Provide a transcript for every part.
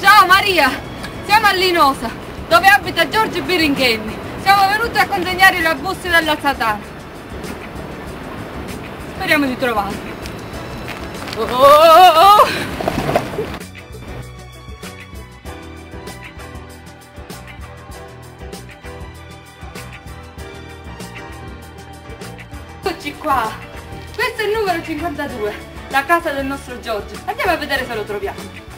Ciao Maria, siamo a Linosa, dove abita Giorgio Birinchenni. Siamo venuti a consegnare la busta della Satana. Speriamo di trovarlo. Eccoci qua. Questo è il numero 52, la casa del nostro Giorgio. Andiamo a vedere se lo troviamo.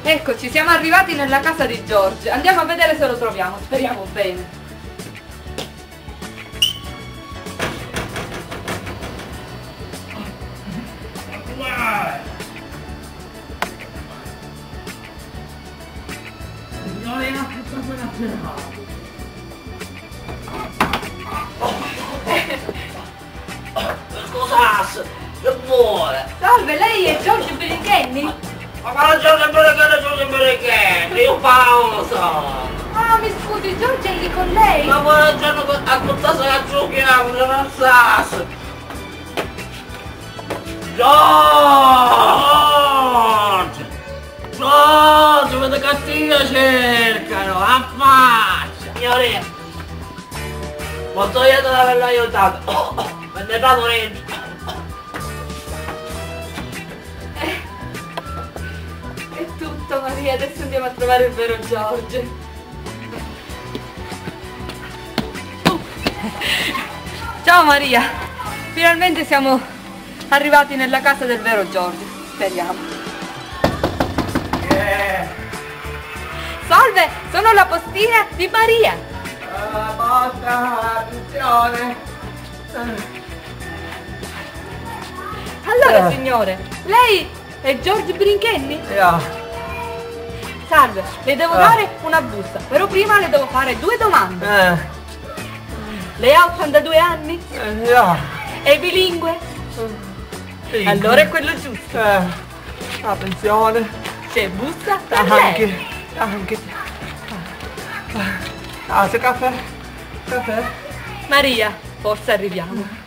Eccoci, siamo arrivati nella casa di Giorgio. Andiamo a vedere se lo troviamo, speriamo bene. Scusa, che vuole? Salve, lei è Giorgio Birinchenni? Ma Giorgio Birinchenni, io Paolo. Ah, mi scusi, Giorgio è lì con lei? Ma buongiorno a tutta la giochiamo, non sa. Giorgio, vede cattivo cercano, affaccia. Signorina, molto lieto di averlo aiutato. Me ne vado niente. È tutto Maria, adesso andiamo a trovare il vero Giorgio. Ciao Maria, finalmente siamo arrivati nella casa del vero Giorgio, speriamo. Salve, sono la postina di Maria. Basta, attenzione. Allora signore, lei è Giorgio Birinchenni? Salve, le devo dare una busta, però prima le devo fare due domande. Lei ha 82 anni? È bilingue? Allora è quello giusto. Attenzione. C'è busta per lei. Anche. Ah, c'è caffè? Caffè? Maria, forse arriviamo.